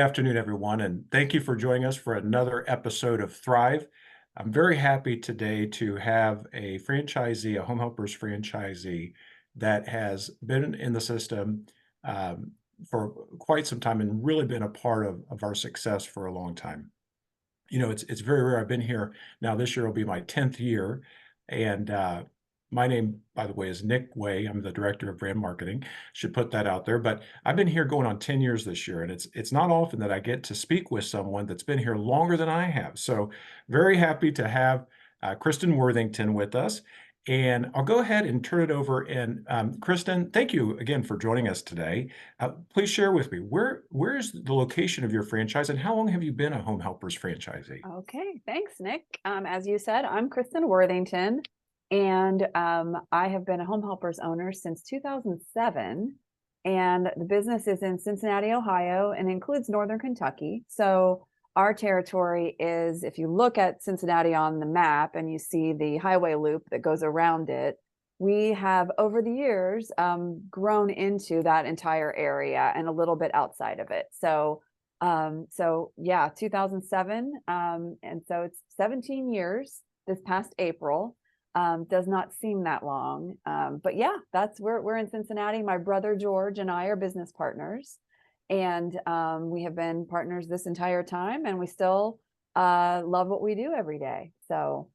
afternoon, everyone, and thank you for joining us for another episode of Thrive. I'm very happy today to have a franchisee, a Home Helpers franchisee, that has been in the system um, for quite some time and really been a part of our success for a long time. It's very rare. I've been here now. This year will be my 10th year, and my name, by the way, is Nick Way. I'm the director of brand marketing. Should put that out there. But I've been here going on 10 years this year, and it's not often that I get to speak with someone that's been here longer than I have. So very happy to have Kristin Worthington with us. And I'll go ahead and turn it over. And Kristin, thank you again for joining us today. Please share with me where's the location of your franchise and how long have you been a Home Helpers franchisee? Okay, thanks, Nick. As you said, I'm Kristin Worthington, and I have been a Home Helpers owner since 2007. And the business is in Cincinnati, Ohio, and includes Northern Kentucky. So our territory is, if you look at Cincinnati on the map and you see the highway loop that goes around it, we have over the years grown into that entire area and a little bit outside of it. So yeah, 2007. And so it's 17 years this past April. Does not seem that long. But yeah, we're in Cincinnati. My brother George and I are business partners, and we have been partners this entire time, and we still love what we do every day. So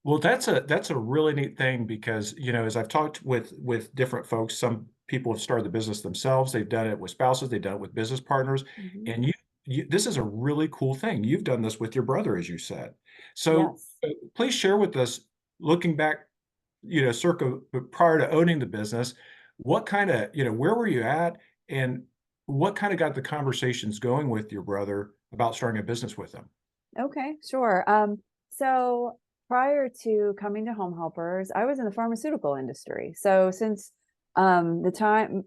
Well, that's a really neat thing because, as I've talked with different folks, some people have started the business themselves. They've done it with spouses, they've done it with business partners, mhm. and this is a really cool thing. You've done this with your brother, as you said. So Yes. please share with us, looking back, circa prior to owning the business, what kind of, where were you at, and what kind of got the conversations going with your brother about starting a business with him? Okay, sure. So prior to coming to Home Helpers, I was in the pharmaceutical industry. So since the time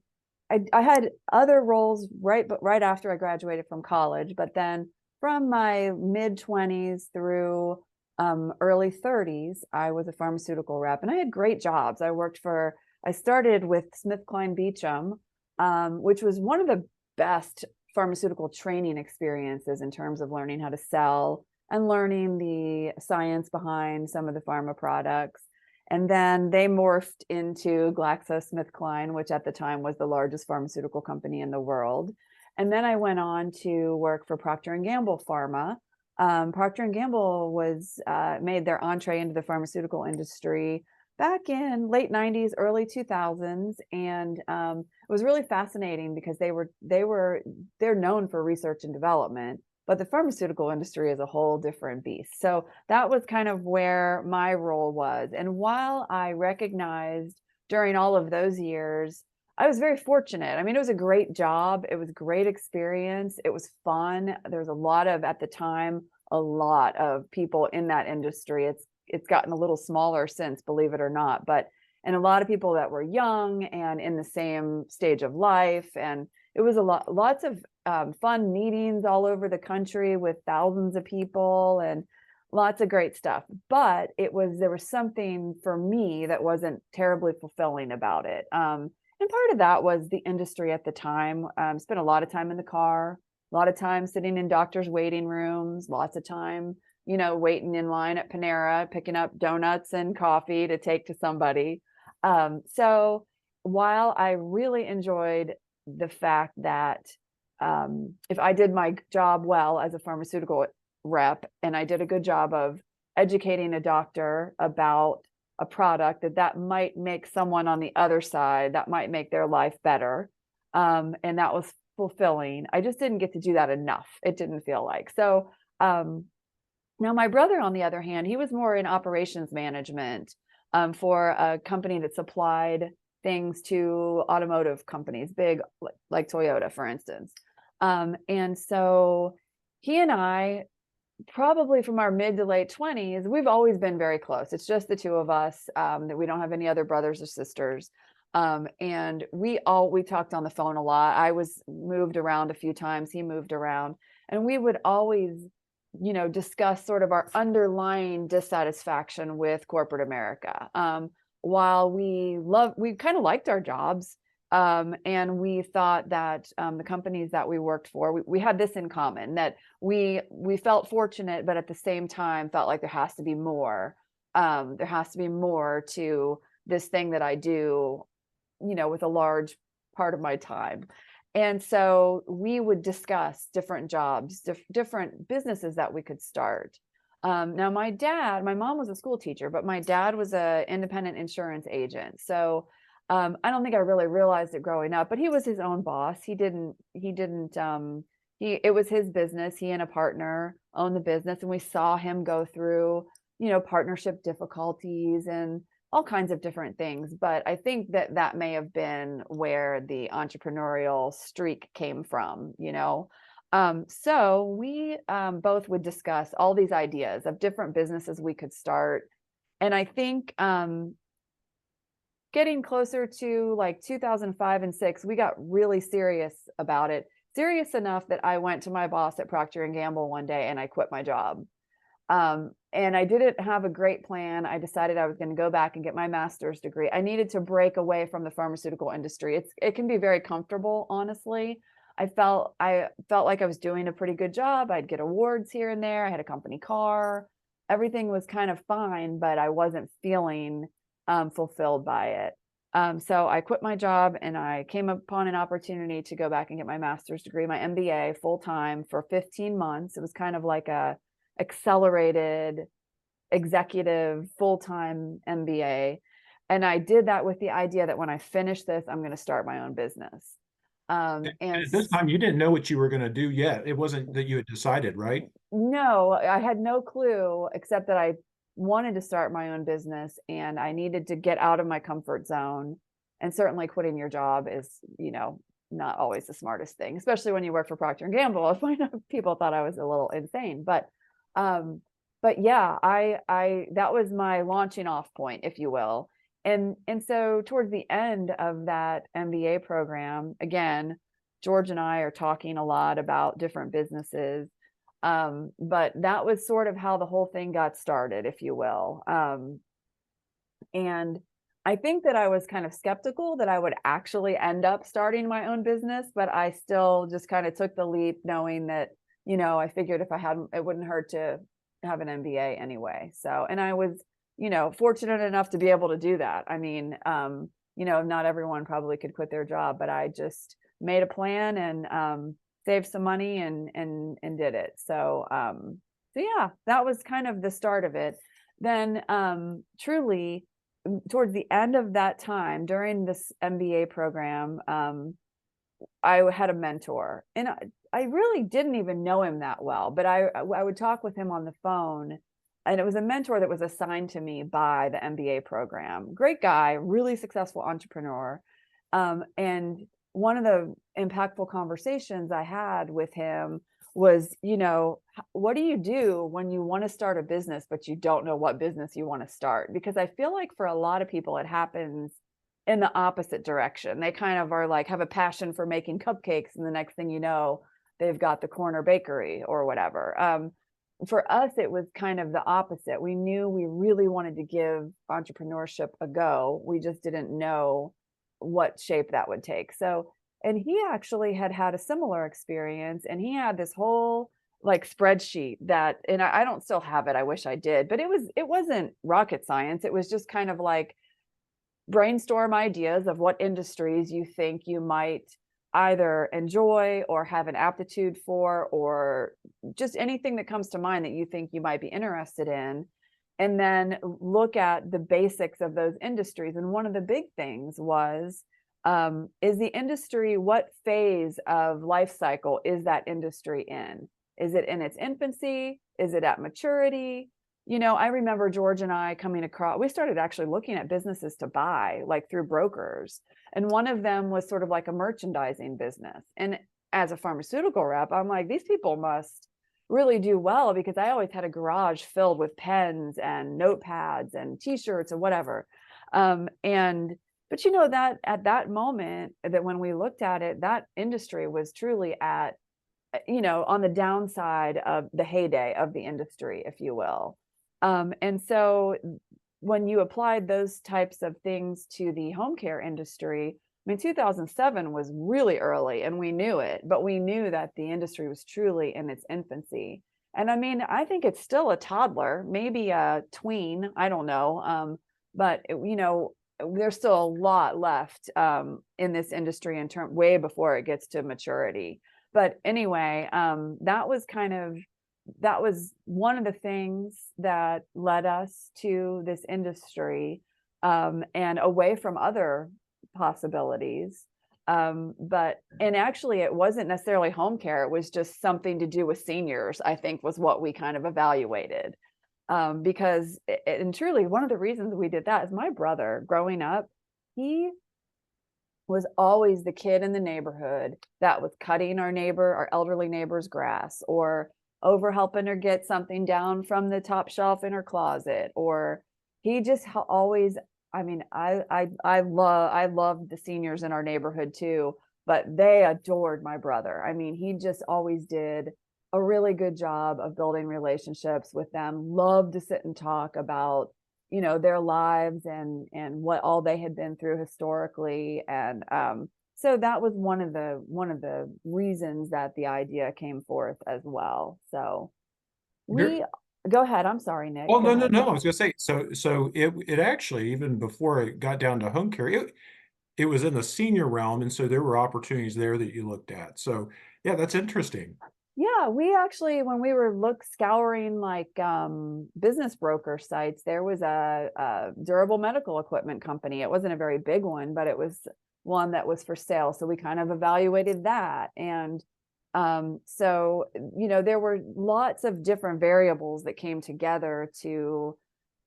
I had other roles right after I graduated from college, but then from my mid 20s through early 30s, I was a pharmaceutical rep, and I had great jobs. I started with SmithKline Beecham, which was one of the best pharmaceutical training experiences in terms of learning how to sell and learning the science behind some of the pharma products. And then they morphed into GlaxoSmithKline, which at the time was the largest pharmaceutical company in the world. And then I went on to work for Procter and Gamble Pharma. Procter and Gamble was made their entree into the pharmaceutical industry back in late 90s, early 2000s, and it was really fascinating because they're known for research and development, but the pharmaceutical industry is a whole different beast. So that was kind of where my role was. And while I recognized during all of those years, I was very fortunate. I mean, it was a great job. It was a great experience. It was fun. There was at the time, a lot of people in that industry. It's gotten a little smaller since, believe it or not, and a lot of people that were young and in the same stage of life. And it was lots of fun meetings all over the country with thousands of people and lots of great stuff. But there was something for me that wasn't terribly fulfilling about it. And part of that was the industry at the time. Spent a lot of time in the car, a lot of time sitting in doctors' waiting rooms, lots of time, waiting in line at Panera, picking up donuts and coffee to take to somebody. So while I really enjoyed the fact that if I did my job well as a pharmaceutical rep and I did a good job of educating a doctor about a product that might make someone on the other side, that might make their life better. And that was fulfilling. I just didn't get to do that enough. It didn't feel like. So now my brother, on the other hand, he was more in operations management for a company that supplied things to automotive companies, big like Toyota, for instance. And so he and I, probably from our mid to late 20s, we've always been very close. It's just the two of us, that we don't have any other brothers or sisters. And we talked on the phone a lot. I was moved around a few times. He moved around, and we would always, discuss sort of our underlying dissatisfaction with corporate America. While we kind of liked our jobs, And we thought that the companies that we worked for, we had this in common, that we felt fortunate, but at the same time felt like there has to be more. There has to be more to this thing that I do, with a large part of my time. And so we would discuss different jobs, different businesses that we could start. Now, my mom was a school teacher, but my dad was an independent insurance agent. So I don't think I really realized it growing up, but he was his own boss. It was his business. He and a partner owned the business, and we saw him go through, partnership difficulties and all kinds of different things. But I think that may have been where the entrepreneurial streak came from. So we both would discuss all these ideas of different businesses we could start. And I think getting closer to like 2005 and 6, we got really serious about it. Serious enough that I went to my boss at Procter and Gamble one day and I quit my job. And I didn't have a great plan. I decided I was going to go back and get my master's degree. I needed to break away from the pharmaceutical industry. It can be very comfortable, honestly. I felt like I was doing a pretty good job. I'd get awards here and there. I had a company car. Everything was kind of fine, but I wasn't feeling fulfilled by it. So I quit my job and I came upon an opportunity to go back and get my master's degree, my MBA, full time for 15 months. It was kind of like a accelerated executive full-time MBA. And I did that with the idea that when I finish this, I'm going to start my own business. And at this time, you didn't know what you were going to do yet. It wasn't that you had decided, right? No, I had no clue except that I wanted to start my own business and I needed to get out of my comfort zone. And certainly quitting your job is, not always the smartest thing, especially when you work for Procter and Gamble. People thought I was a little insane, but yeah, I that was my launching off point, if you will. And so towards the end of that MBA program, again, George and I are talking a lot about different businesses. But that was sort of how the whole thing got started, if you will. And I think that I was kind of skeptical that I would actually end up starting my own business, but I still just kind of took the leap knowing that, I figured if I had, it wouldn't hurt to have an MBA anyway. So, and I was, fortunate enough to be able to do that. I mean, not everyone probably could quit their job, but I just made a plan and, saved some money and did it. So yeah, that was kind of the start of it. Then truly towards the end of that time during this MBA program, I had a mentor, and I really didn't even know him that well, but I would talk with him on the phone, and it was a mentor that was assigned to me by the MBA program. Great guy, really successful entrepreneur. And one of the impactful conversations I had with him was, what do you do when you want to start a business, but you don't know what business you want to start? Because I feel like for a lot of people, it happens in the opposite direction. They kind of are like, have a passion for making cupcakes, and the next thing you know, they've got the corner bakery or whatever. For us, it was kind of the opposite. We knew we really wanted to give entrepreneurship a go. We just didn't know what shape that would take. So, and he actually had a similar experience, and he had this whole like spreadsheet that, and I don't still have it. I wish I did, but it wasn't rocket science. It was just kind of like brainstorm ideas of what industries you think you might either enjoy or have an aptitude for, or just anything that comes to mind that you think you might be interested in. And then look at the basics of those industries. And one of the big things was, is the industry, what phase of life cycle is that industry in? Is it in its infancy? Is it at maturity? I remember George and I coming across, we started actually looking at businesses to buy, like through brokers. And one of them was sort of like a merchandising business. And as a pharmaceutical rep, I'm like, these people must really do well, because I always had a garage filled with pens and notepads and t-shirts and whatever. But that at that moment, that when we looked at it, that industry was truly at, on the downside of the heyday of the industry, if you will. And so when you applied those types of things to the home care industry, mean, 2007 was really early and we knew it, but we knew that the industry was truly in its infancy. And I mean, I think it's still a toddler, maybe a tween, I don't know. But there's still a lot left in this industry in term way before it gets to maturity. But anyway, that was one of the things that led us to this industry, and away from other possibilities. And actually it wasn't necessarily home care. It was just something to do with seniors, I think was what we kind of evaluated. Because and truly one of the reasons we did that is my brother growing up, he was always the kid in the neighborhood that was cutting our elderly neighbor's grass, or over helping her get something down from the top shelf in her closet, or he just always, I mean, I love the seniors in our neighborhood too, but they adored my brother. I mean, he just always did a really good job of building relationships with them, loved to sit and talk about their lives and what all they had been through historically. And so that was one of the reasons that the idea came forth as well. So You're, we go ahead. I'm sorry, Nick. well, Go no, no, ahead. no. I was gonna say, so it actually, even before it got down to home care, it was in the senior realm, and so there were opportunities there that you looked at. So yeah, that's interesting. Yeah, we actually, when we were scouring like business broker sites, there was a durable medical equipment company. It wasn't a very big one, but it was one that was for sale. So we kind of evaluated that. And so, there were lots of different variables that came together to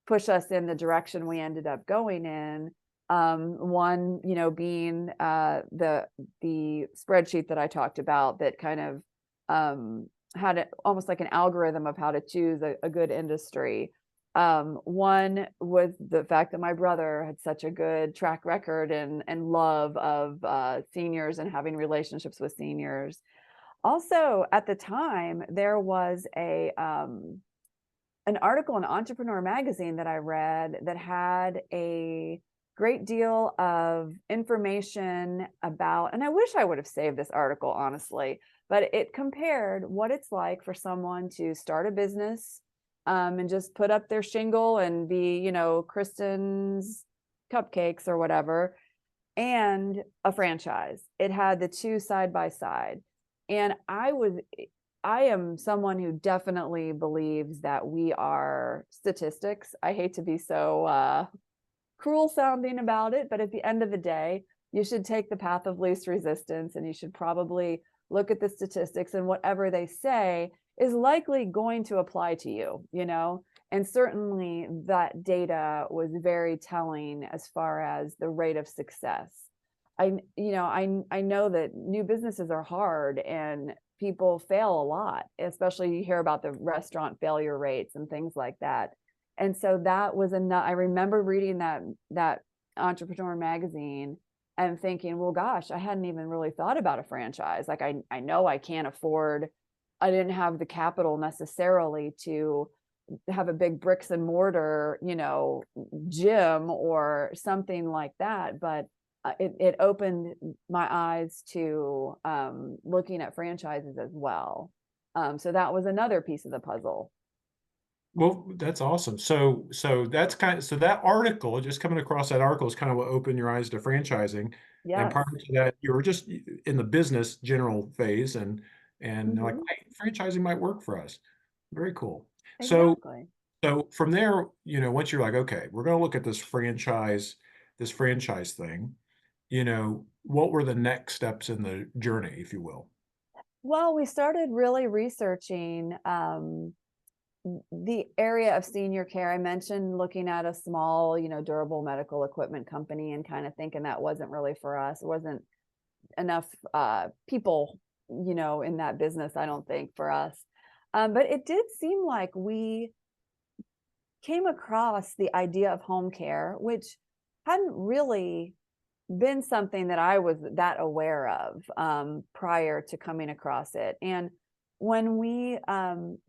push us in the direction we ended up going in. One, being the spreadsheet that I talked about that kind of had almost like an algorithm of how to choose a good industry. One was the fact that my brother had such a good track record and love of seniors and having relationships with seniors. Also, at the time, there was an article in Entrepreneur Magazine that I read that had a great deal of information about, and I wish I would have saved this article, honestly, but it compared what it's like for someone to start a business, and just put up their shingle and be, Kristin's Cupcakes or whatever, and a franchise. It had the two side by side. And I am someone who definitely believes that we are statistics. I hate to be so cruel sounding about it, but at the end of the day, you should take the path of least resistance, and you should probably look at the statistics, and whatever they say is likely going to apply to you, and certainly that data was very telling as far as the rate of success. I know that new businesses are hard and people fail a lot, especially you hear about the restaurant failure rates and things like that. And so that was enough. I remember reading that Entrepreneur Magazine and thinking, well, gosh, I hadn't even really thought about a franchise. Like I know I can't afford, I didn't have the capital necessarily to have a big bricks and mortar, gym or something like that. But it opened my eyes to looking at franchises as well. So that was another piece of the puzzle. Well, that's awesome. So that's so that article, just coming across that article is kind of what opened your eyes to franchising. And Yes. prior to that, you were just in the business general phase and like, Hmm. hey, franchising might work for us. Very cool. So Exactly. so from there, once you're like, okay, we're going to look at this franchise thing, what were the next steps in the journey, if you will? Well, we started really researching the area of senior care. I mentioned looking at a small, durable medical equipment company and kind of thinking that wasn't really for us. It wasn't enough people, in that business, I don't think, for us. But it did seem like we came across the idea of home care, which hadn't really been something that I was that aware of prior to coming across it. And when we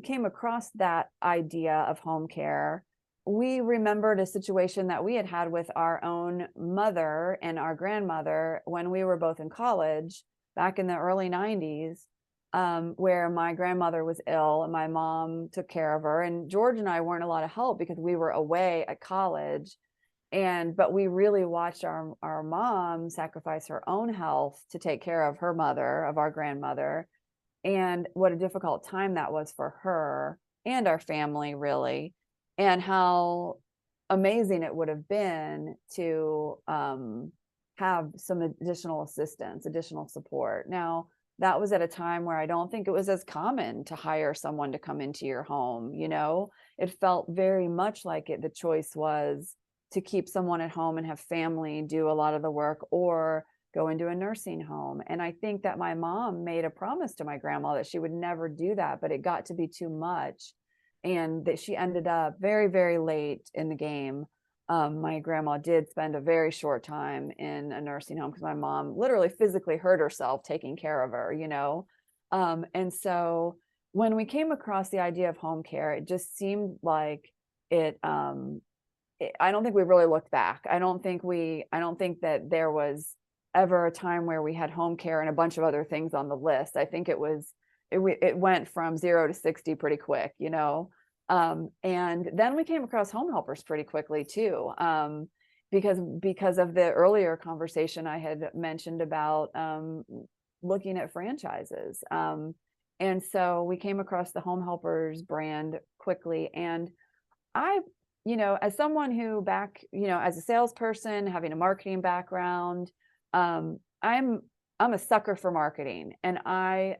came across that idea of home care, we remembered a situation that we had had with our own mother and our grandmother when we were both in college back in the early 90s, where my grandmother was ill and my mom took care of her. And George and I weren't a lot of help because we were away at college. But we really watched our mom sacrifice her own health to take care of her mother, of our grandmother, and what a difficult time that was for her and our family, really, and how amazing it would have been to have some additional assistance, additional support. Now, that was at a time where I don't think it was as common to hire someone to come into your home. It felt very much like the choice was to keep someone at home and have family do a lot of the work, or go into a nursing home. And I think that my mom made a promise to my grandma that she would never do that, but it got to be too much. And that she ended up very, very late in the game. My grandma did spend a very short time in a nursing home because my mom literally physically hurt herself taking care of her. And so when we came across the idea of home care, it just seemed like it, I don't think we really looked back. I don't think that there was ever a time where we had home care and a bunch of other things on the list. I think it went from 0 to 60 pretty quick. And then we came across home helpers pretty quickly too, because of the earlier conversation I had mentioned about looking at franchises. And so we came across the home helpers brand quickly. And as someone who as a salesperson, having a marketing background, I'm a sucker for marketing, and I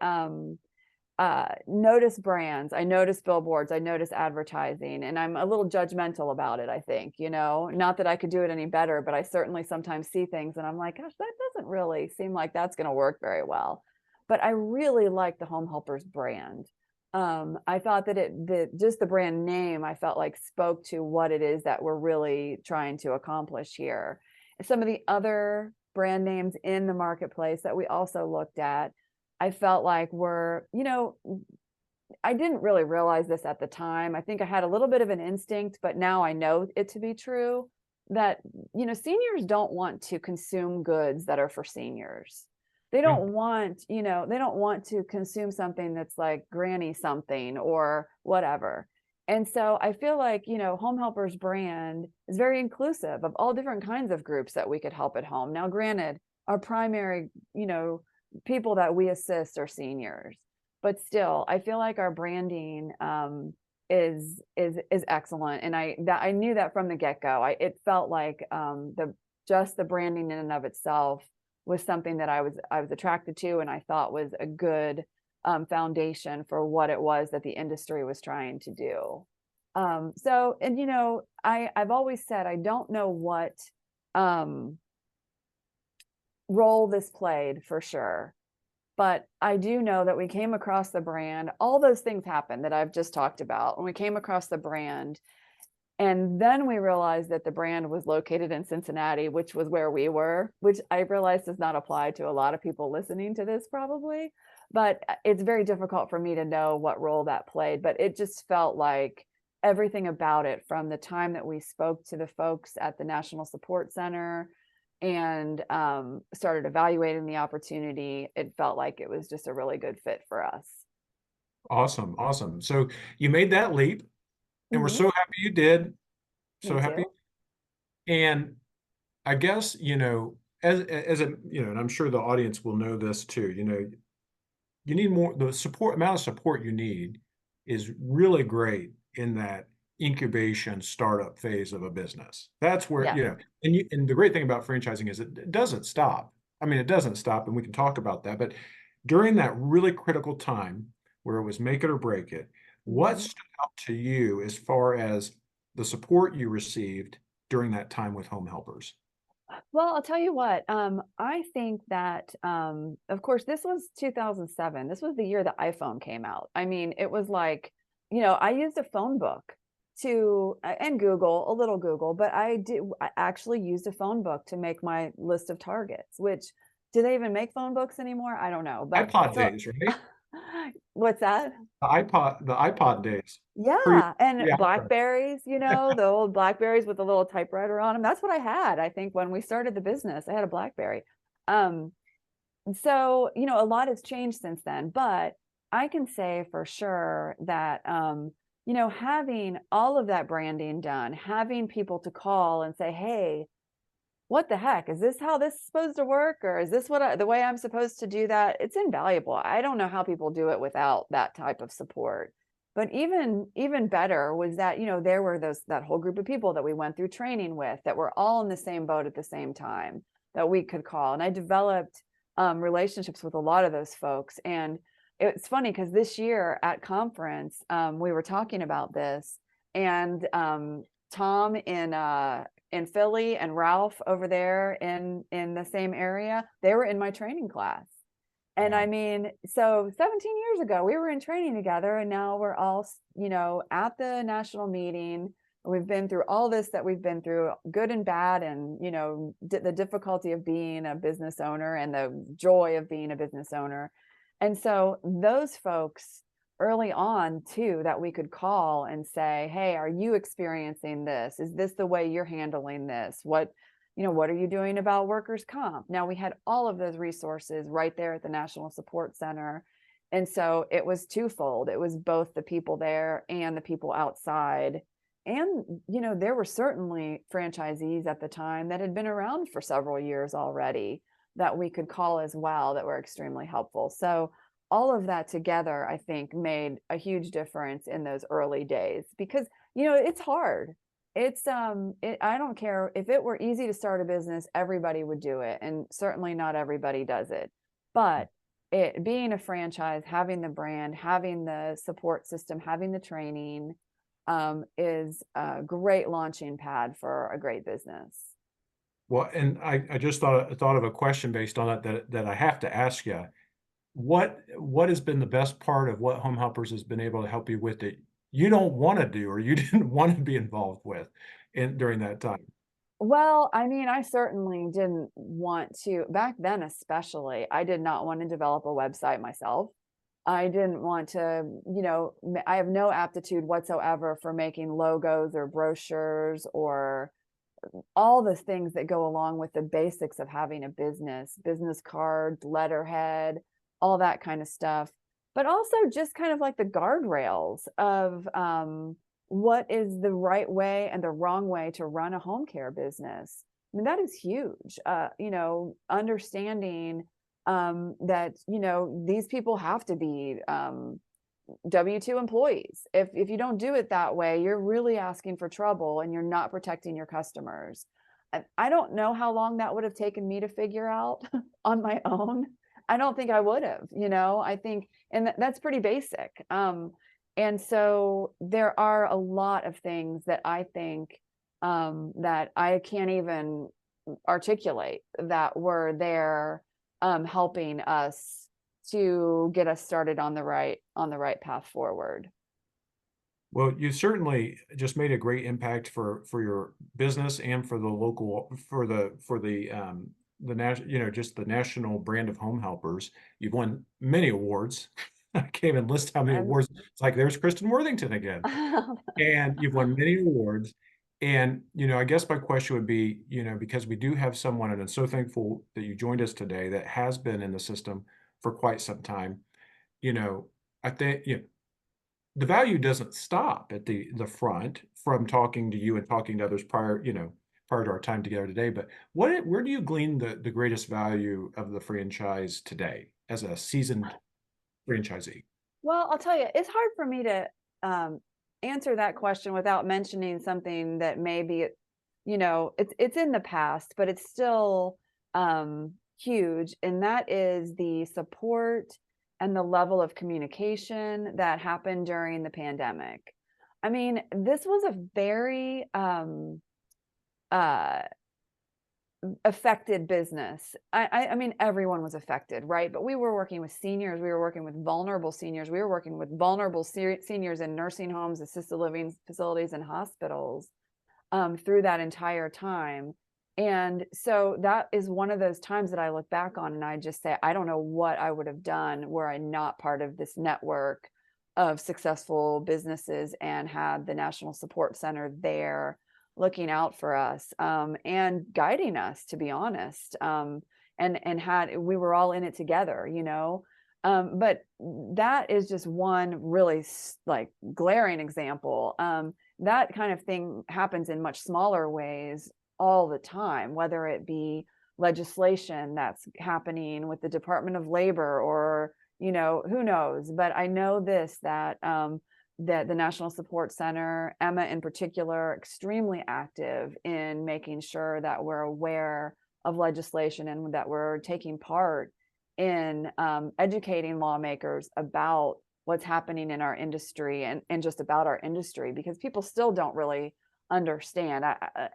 notice brands, I notice billboards, I notice advertising, and I'm a little judgmental about it. I think, not that I could do it any better, but I certainly sometimes see things and I'm like, gosh, that doesn't really seem like that's going to work very well. But I really like the Home Helpers brand. I thought that just the brand name, I felt like spoke to what it is that we're really trying to accomplish here. Some of the other brand names in the marketplace that we also looked at, I felt like I didn't really realize this at the time. I think I had a little bit of an instinct, but now I know it to be true that, seniors don't want to consume goods that are for seniors. They Yeah. don't want, they don't want to consume something that's like granny something or whatever. And so I feel like, Home Helpers brand is very inclusive of all different kinds of groups that we could help at home. Now, granted, our primary, people that we assist are seniors, but still, I feel like our branding is excellent. And I knew that from the get-go. It felt like the branding in and of itself was something that I was attracted to, and I thought was a good foundation for what it was that the industry was trying to do. I've always said I don't know what role this played for sure, but I do know that we came across the brand. All those things happened that I've just talked about, and we came across the brand. And then we realized that the brand was located in Cincinnati, which was where we were, which I realize does not apply to a lot of people listening to this probably, but it's very difficult for me to know what role that played. But it just felt like everything about it, from the time that we spoke to the folks at the National Support Center and started evaluating the opportunity, it felt like it was just a really good fit for us. Awesome. Awesome. So you made that leap, and we're Mm-hmm. so happy you did. So Me happy. too. And I guess, as a, and I'm sure the audience will know this too, you need more, the amount of support you need is really great in that incubation startup phase of a business. That's where, Yeah. and the great thing about franchising is it doesn't stop. I mean, it doesn't stop, and we can talk about that. But during that really critical time where it was make it or break it, what Mm-hmm. stood out to you as far as the support you received during that time with Home Helpers? Well, I'll tell you what, I think that, of course, this was 2007. This was the year the iPhone came out. I mean, it was like, I used a phone book and Google, a little Google, but I actually used a phone book to make my list of targets, which, do they even make phone books anymore? I don't know. But iPod so days, right? What's that? The iPod days. Pre Yeah, and pre-iPhone. Blackberries, the old Blackberries with the little typewriter on them. That's what I had, I think, when we started the business. I had a Blackberry. Um, so, a lot has changed since then, but I can say for sure that, having all of that branding done, having people to call and say, hey, what the heck? Is this how this is supposed to work? Or is this the way I'm supposed to do that? It's invaluable. I don't know how people do it without that type of support. But even better was that, there were that whole group of people that we went through training with that were all in the same boat at the same time that we could call. And I developed relationships with a lot of those folks. And it's funny because this year at conference, we were talking about this, and Tom in Philly and Ralph over there in the same area, they were in my training class. And I Wow. mean, so 17 years ago, we were in training together, and now we're all, at the national meeting. We've been through all this that we've been through, good and bad, and, the difficulty of being a business owner and the joy of being a business owner. And so those folks early on too, that we could call and say, hey, are you experiencing this? Is this the way you're handling this? What are you doing about workers' comp? Now, we had all of those resources right there at the National Support Center. And so it was twofold. It was both the people there and the people outside. And, there were certainly franchisees at the time that had been around for several years already that we could call as well, that were extremely helpful. So all of that together, I think, made a huge difference in those early days, because, it's hard. I don't care if it were easy to start a business, everybody would do it. And certainly not everybody does it. But it being a franchise, having the brand, having the support system, having the training, is a great launching pad for a great business. Well, and I just thought of a question based on that I have to ask you. What has been the best part of what Home Helpers has been able to help you with that you don't want to do or you didn't want to be involved with during that time? Well, I mean, I certainly didn't want to, back then especially, I did not want to develop a website myself. I didn't want to, I have no aptitude whatsoever for making logos or brochures or all the things that go along with the basics of having a business cards, letterhead, all that kind of stuff. But also just kind of like the guardrails of what is the right way and the wrong way to run a home care business. I mean, that is huge. Understanding that, these people have to be W-2 employees. If you don't do it that way, you're really asking for trouble and you're not protecting your customers. I don't know how long that would have taken me to figure out on my own. I don't think I would have, I think, and that's pretty basic. And so there are a lot of things that I think that I can't even articulate that were there helping us to get us started on the right path forward. Well, you certainly just made a great impact for your business and for the local the national just the national brand of Home Helpers. You've won many awards. I can't even list how many And awards. It's like there's Kristin Worthington again. And you've won many awards. And, I guess my question would be, because we do have someone, and I'm so thankful that you joined us today, that has been in the system for quite some time. You know, I think, the value doesn't stop at the front from talking to you and talking to others prior to our time together today. But where do you glean the greatest value of the franchise today as a seasoned franchisee? well, I'll tell you, it's hard for me to answer that question without mentioning something that maybe it's in the past, but it's still huge, and that is the support and the level of communication that happened during the pandemic. I mean, this was a very uh, affected business. I mean, everyone was affected, right? But we were working with seniors, we were working with vulnerable seniors, we were working with vulnerable seniors in nursing homes, assisted living facilities, and hospitals through that entire time. And so that is one of those times that I look back on and I just say, I don't know what I would have done were I not part of this network of successful businesses and had the National Support Center there looking out for us, and guiding us, to be honest. And had we were all in it together, you know. But that is just one really like glaring example. That kind of thing happens in much smaller ways all the time, whether it be legislation that's happening with the Department of Labor, or, you know, who knows. But I know this, that that the National Support Center, Emma in particular, extremely active in making sure that we're aware of legislation and that we're taking part in educating lawmakers about what's happening in our industry, and just about our industry, because people still don't really understand.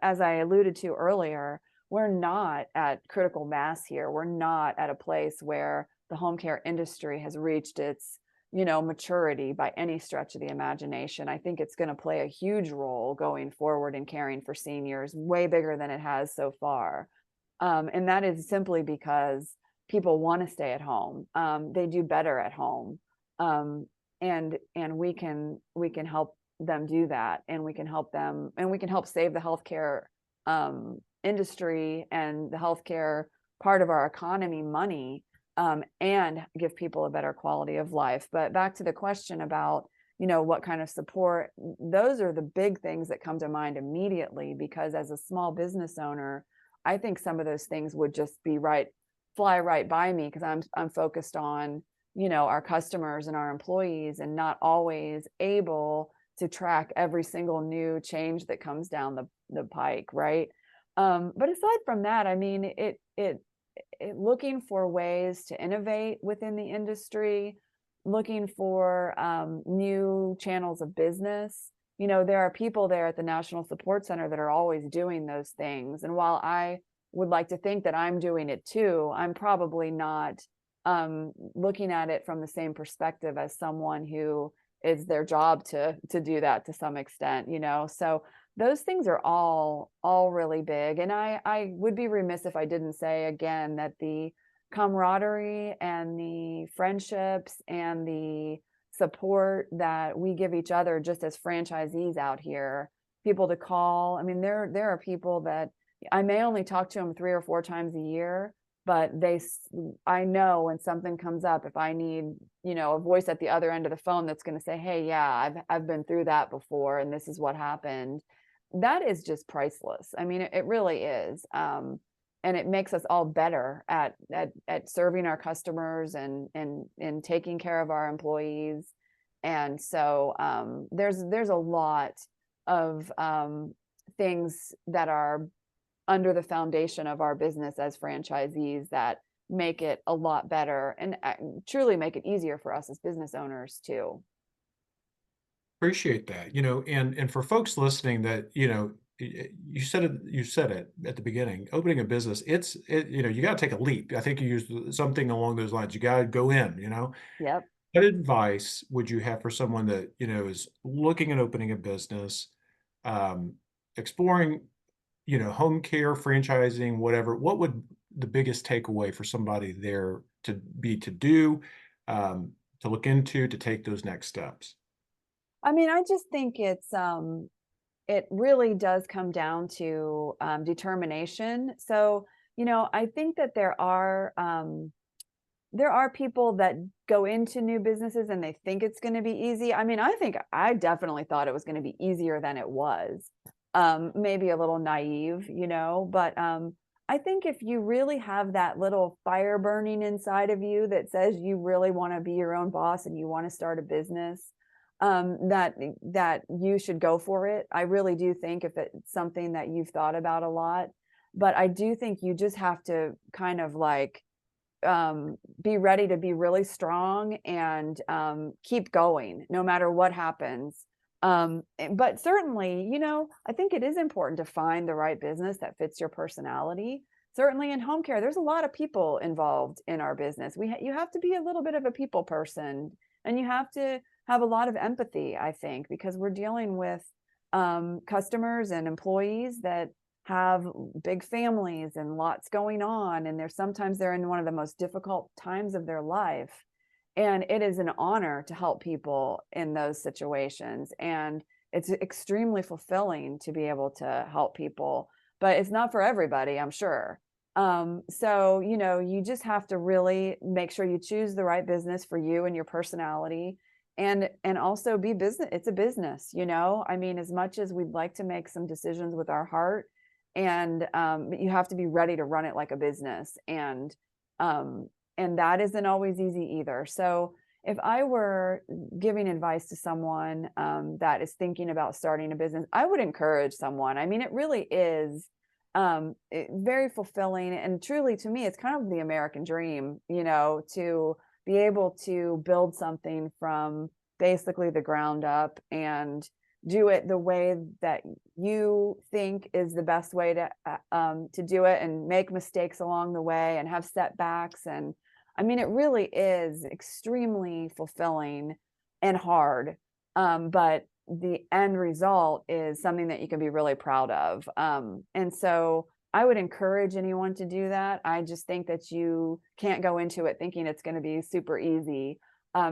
As I alluded to earlier, we're not at critical mass here. We're not at a place where the home care industry has reached its, you know, maturity by any stretch of the imagination. I think it's going to play a huge role going forward in caring for seniors, way bigger than it has so far. And that is simply because people want to stay at home. They do better at home. And we can help them do that, and we can help them, and we can help save the healthcare industry and the healthcare part of our economy money, and give people a better quality of life. But back to the question about, you know, what kind of support, those are the big things that come to mind immediately, because as a small business owner, I think some of those things would just be fly right by me, because I'm focused on, you know, our customers and our employees, and not always able to track every single new change that comes down the pike, right? But aside from that, I mean, it looking for ways to innovate within the industry, looking for new channels of business. You know, there are people there at the National Support Center that are always doing those things. And while I would like to think that I'm doing it too, I'm probably not looking at it from the same perspective as someone who is their job to do that to some extent, you know. So those things are all really big. And I would be remiss if I didn't say again that the camaraderie and the friendships and the support that we give each other just as franchisees out here, people to call. I mean, there are people that I may only talk to them 3 or 4 times a year, but I know when something comes up, if I need, you know, a voice at the other end of the phone that's going to say, hey, yeah, I've been through that before, and this is what happened. That is just priceless. I mean, it really is. And it makes us all better at serving our customers, and taking care of our employees. And so there's a lot of things that are under the foundation of our business as franchisees that make it a lot better, and truly make it easier for us as business owners too. Appreciate that. You know, and for folks listening that, you know, you said it at the beginning, opening a business, you know, you got to take a leap. I think you used something along those lines. You got to go in, you know. Yep. What advice would you have for someone that, you know, is looking at opening a business, um, exploring, you know, home care, franchising, whatever? What would the biggest takeaway for somebody there to do, to look into, to take those next steps? I mean, I just think it really does come down to determination. So, you know, I think that there are people that go into new businesses and they think it's going to be easy. I mean, I definitely thought it was going to be easier than it was. Maybe a little naive, you know, but I think if you really have that little fire burning inside of you that says you really want to be your own boss and you want to start a business, that you should go for it. I really do think, if it's something that you've thought about a lot. But I do think you just have to kind of like be ready to be really strong, and keep going no matter what happens. But certainly, you know, I think it is important to find the right business that fits your personality. Certainly in home care, there's a lot of people involved in our business. You have to be a little bit of a people person, and you have to have a lot of empathy, I think, because we're dealing with customers and employees that have big families and lots going on, and sometimes they're in one of the most difficult times of their life. And it is an honor to help people in those situations. And it's extremely fulfilling to be able to help people, but it's not for everybody, I'm sure. So, you just have to really make sure you choose the right business for you and your personality, and also be business. It's a business, I mean, as much as we'd like to make some decisions with our heart, and you have to be ready to run it like a business. And that isn't always easy either. So if I were giving advice to someone that is thinking about starting a business, I would encourage someone. I mean, it really is very fulfilling. And truly, to me, it's kind of the American dream, to be able to build something from basically the ground up and do it the way that you think is the best way to do it, and make mistakes along the way and have setbacks. And I mean, it really is extremely fulfilling and hard. But the end result is something that you can be really proud of. And so I would encourage anyone to do that. I just think that you can't go into it thinking it's going to be super easy,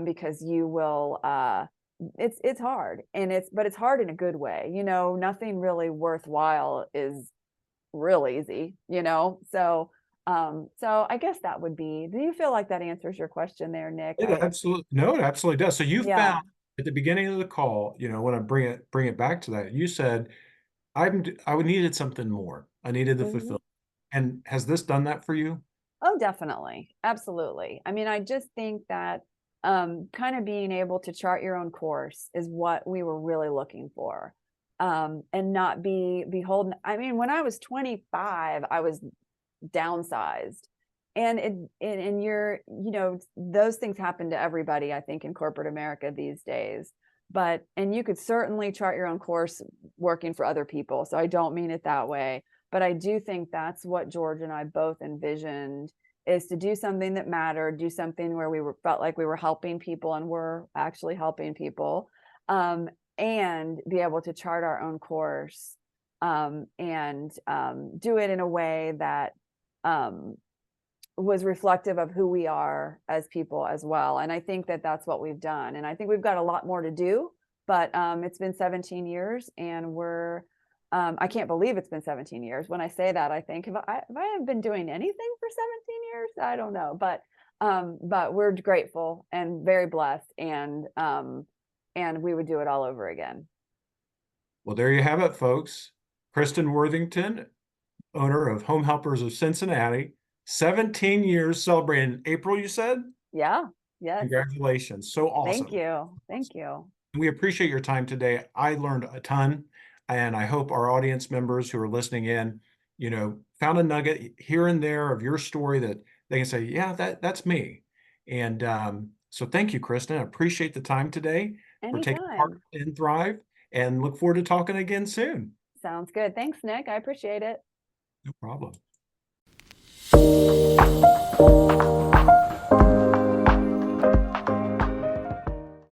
because you will, it's hard, but it's hard in a good way. Nothing really worthwhile is real easy, so I guess that would be, do you feel like that answers your question there, Nick? It absolutely, no, it absolutely does. So you Yeah. found at the beginning of the call, when I bring it back to that, you said I would needed something more. I needed the Mhm. fulfillment. And has this done that for you? Oh, definitely. Absolutely. I mean, I just think that kind of being able to chart your own course is what we were really looking for. And not be beholden. I mean, when I was 25, I was downsized. And those things happen to everybody, I think, in corporate America these days. And you could certainly chart your own course working for other people. So I don't mean it that way. But I do think that's what George and I both envisioned, is to do something that mattered, do something where felt like we were helping people and were actually helping people, and be able to chart our own course, and do it in a way that um, was reflective of who we are as people as well. And I think that that's what we've done. And I think we've got a lot more to do, but it's been 17 years, and I can't believe it's been 17 years. When I say that, I think, have I been doing anything for 17 years? I don't know, but we're grateful and very blessed, and we would do it all over again. Well, there you have it, folks. Kristin Worthington, owner of Home Helpers of Cincinnati, 17 years celebrating in April, you said? Yeah. Yes. Congratulations. So Thank awesome. you. Thank you. We appreciate your time today. I learned a ton, and I hope our audience members who are listening in, found a nugget here and there of your story that they can say, yeah, that's me. And so thank you, Kristin. I appreciate the time today for taking part Anytime. in Thrive, and look forward to talking again soon. Sounds good. Thanks, Nick. I appreciate it. No problem.